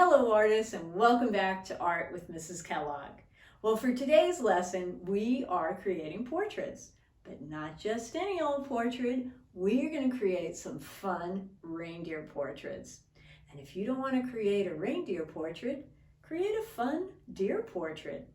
Hello artists, and welcome back to Art with Mrs. Kellogg. Well, for today's lesson, we are creating portraits, but not just any old portrait. We are going to create some fun reindeer portraits. And if you don't want to create a reindeer portrait, create a fun deer portrait.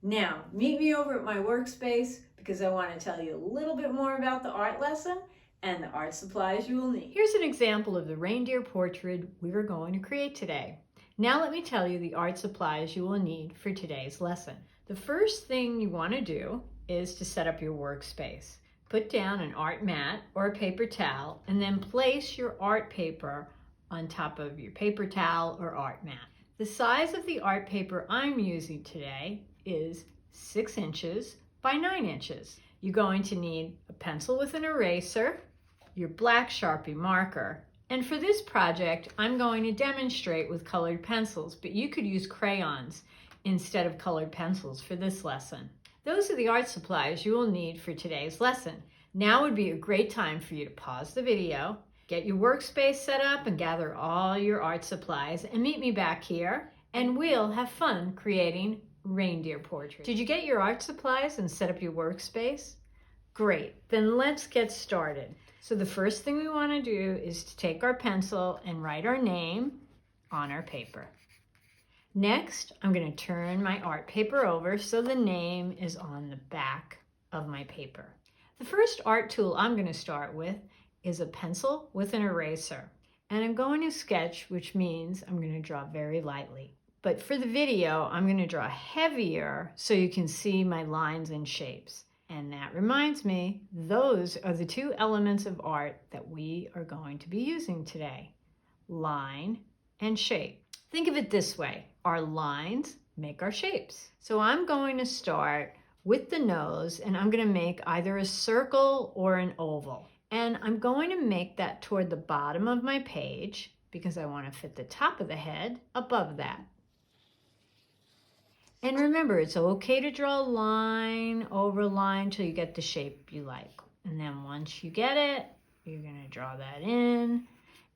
Now, meet me over at my workspace because I want to tell you a little bit more about the art lesson and the art supplies you will need. Here's an example of the reindeer portrait we're going to create today. Now let me tell you the art supplies you will need for today's lesson. The first thing you want to do is to set up your workspace. Put down an art mat or a paper towel and then place your art paper on top of your paper towel or art mat. The size of the art paper I'm using today is 6 inches by 9 inches. You're going to need a pencil with an eraser, your black Sharpie marker, and for this project, I'm going to demonstrate with colored pencils, but you could use crayons instead of colored pencils for this lesson. Those are the art supplies you will need for today's lesson. Now would be a great time for you to pause the video, get your workspace set up and gather all your art supplies and meet me back here and we'll have fun creating reindeer portraits. Did you get your art supplies and set up your workspace? Great, then let's get started. So the first thing we want to do is to take our pencil and write our name on our paper. Next, I'm going to turn my art paper over so the name is on the back of my paper. The first art tool I'm going to start with is a pencil with an eraser. And I'm going to sketch, which means I'm going to draw very lightly. But for the video, I'm going to draw heavier so you can see my lines and shapes. And that reminds me, those are the two elements of art that we are going to be using today, line and shape. Think of it this way, our lines make our shapes. So I'm going to start with the nose and I'm going to make either a circle or an oval. And I'm going to make that toward the bottom of my page because I want to fit the top of the head above that. And remember, it's okay to draw a line over line till you get the shape you like. And then once you get it, you're going to draw that in,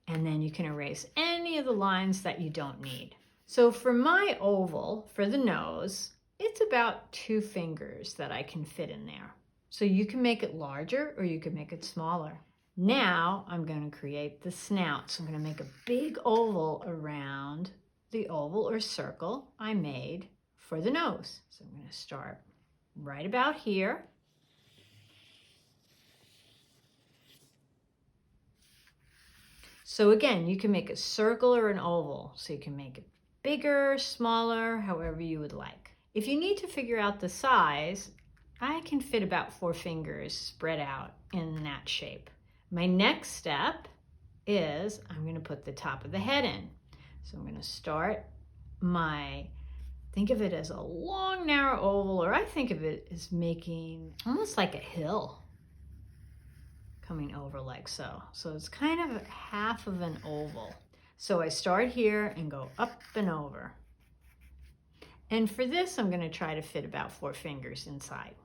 and then you can erase any of the lines that you don't need. So for my oval, for the nose, it's about 2 fingers that I can fit in there. So you can make it larger or you can make it smaller. Now I'm going to create the snout. So I'm going to make a big oval around the oval or circle I made for the nose. So I'm going to start right about here. So again, you can make a circle or an oval. So you can make it bigger, smaller, however you would like. If you need to figure out the size, I can fit about 4 fingers spread out in that shape. My next step is I'm going to put the top of the head in. So I'm going to start think of it as a long, narrow oval, or I think of it as making almost like a hill coming over like so. So it's kind of half of an oval. So I start here and go up and over. And for this, I'm going to try to fit about 4 fingers inside.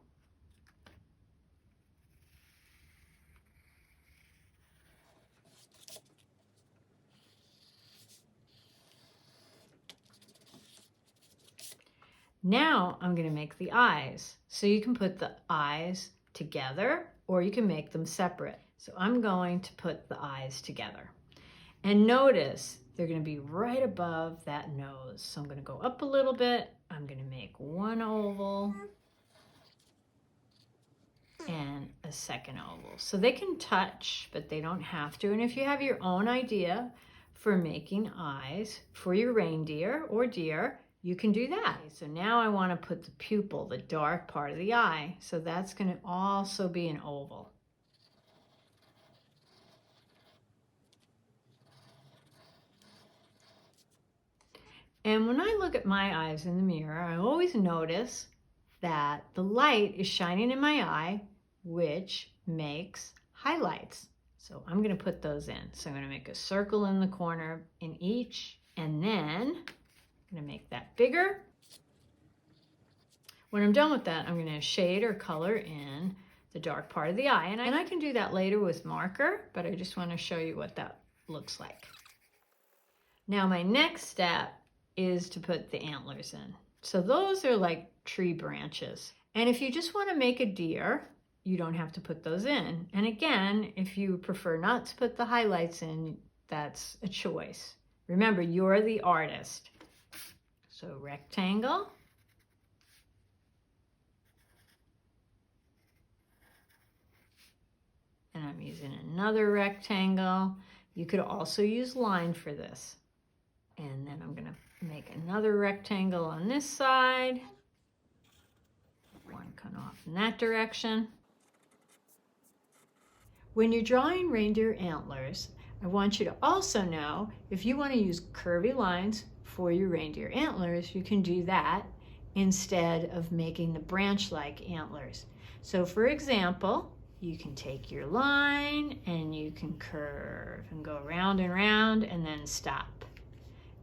Now I'm going to make the eyes. So you can put the eyes together or you can make them separate. So I'm going to put the eyes together. And notice they're going to be right above that nose. So I'm going to go up a little bit. I'm going to make one oval and a second oval. So they can touch, but they don't have to. And if you have your own idea for making eyes for your reindeer or deer, you can do that. So now I want to put the pupil, the dark part of the eye. So that's going to also be an oval. And when I look at my eyes in the mirror, I always notice that the light is shining in my eye, which makes highlights. So I'm going to put those in. So I'm going to make a circle in the corner in each, and then I'm going to make that bigger. When I'm done with that, I'm going to shade or color in the dark part of the eye. And I can do that later with marker, but I just want to show you what that looks like. Now my next step is to put the antlers in. So those are like tree branches. And if you just want to make a deer, you don't have to put those in. And again, if you prefer not to put the highlights in, that's a choice. Remember, you're the artist. So rectangle. And I'm using another rectangle. You could also use line for this. And then I'm going to make another rectangle on this side. One cut off in that direction. When you're drawing reindeer antlers, I want you to also know if you want to use curvy lines for your reindeer antlers, you can do that instead of making the branch-like antlers. So for example, you can take your line and you can curve and go round and round and then stop.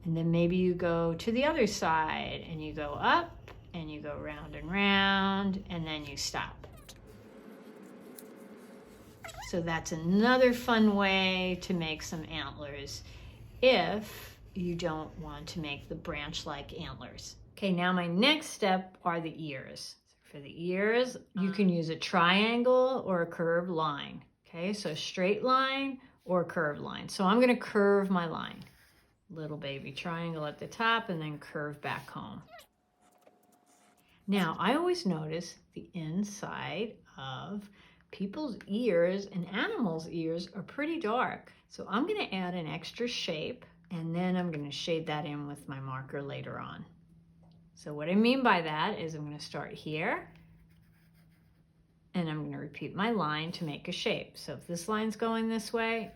And then maybe you go to the other side and you go up and you go round and then you stop. So that's another fun way to make some antlers if you don't want to make the branch-like antlers. Okay, now my next step are the ears. For the ears, you can use a triangle or a curved line. Okay, so straight line or curved line. So I'm going to curve my line. Little baby triangle at the top and then curve back home. Now, I always notice the inside of people's ears and animals' ears are pretty dark. So I'm going to add an extra shape and then I'm going to shade that in with my marker later on. So what I mean by that is I'm going to start here and I'm going to repeat my line to make a shape. So if this line's going this way,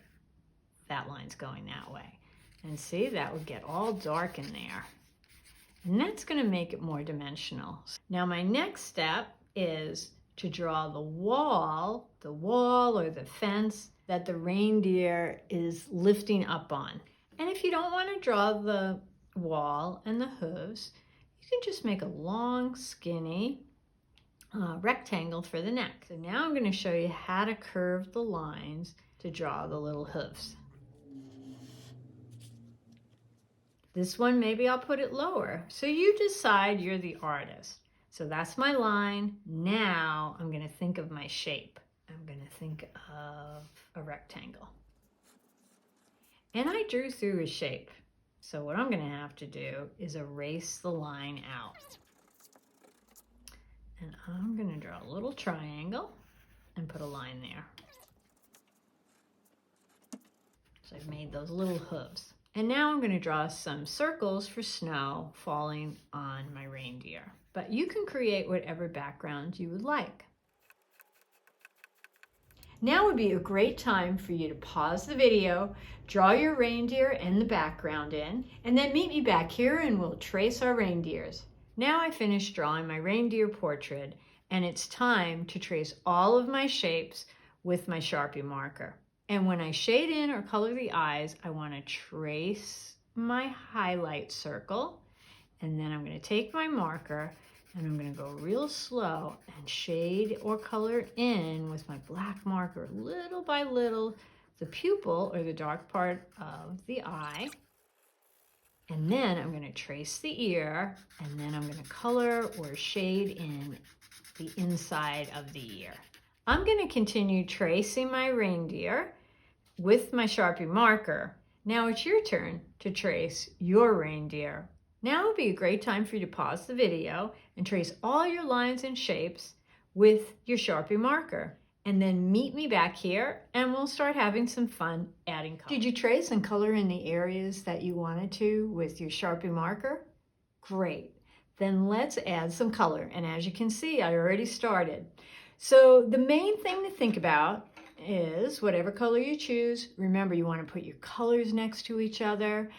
that line's going that way. And see, that would get all dark in there. And that's going to make it more dimensional. Now my next step is to draw the wall or the fence that the reindeer is lifting up on. And if you don't want to draw the wall and the hooves, you can just make a long, skinny rectangle for the neck. So now I'm going to show you how to curve the lines to draw the little hooves. This one, maybe I'll put it lower. So you decide, you're the artist. So that's my line. Now I'm going to think of my shape. I'm going to think of a rectangle. And I drew through a shape. So what I'm going to have to do is erase the line out. And I'm going to draw a little triangle and put a line there. So I've made those little hooves. And now I'm going to draw some circles for snow falling on my reindeer. But you can create whatever background you would like. Now would be a great time for you to pause the video, draw your reindeer and the background in, and then meet me back here and we'll trace our reindeers. Now I finished drawing my reindeer portrait and it's time to trace all of my shapes with my Sharpie marker. And when I shade in or color the eyes, I want to trace my highlight circle. And then I'm going to take my marker and I'm going to go real slow and shade or color in with my black marker, little by little, the pupil or the dark part of the eye. And then I'm going to trace the ear and then I'm going to color or shade in the inside of the ear. I'm going to continue tracing my reindeer with my Sharpie marker. Now it's your turn to trace your reindeer. Now would be a great time for you to pause the video and trace all your lines and shapes with your Sharpie marker. And then meet me back here and we'll start having some fun adding color. Did you trace and color in the areas that you wanted to with your Sharpie marker? Great. Then let's add some color. And as you can see, I already started. So the main thing to think about is whatever color you choose, remember you want to put your colors next to each other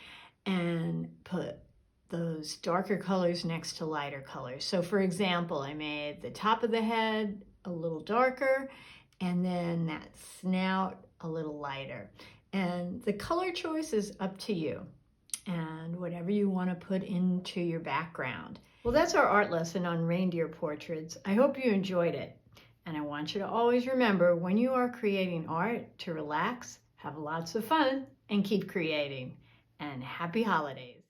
and put those darker colors next to lighter colors. So for example, I made the top of the head a little darker and then that snout a little lighter. And the color choice is up to you and whatever you want to put into your background. Well, that's our art lesson on reindeer portraits. I hope you enjoyed it. And I want you to always remember when you are creating art to relax, have lots of fun, and keep creating. And happy holidays.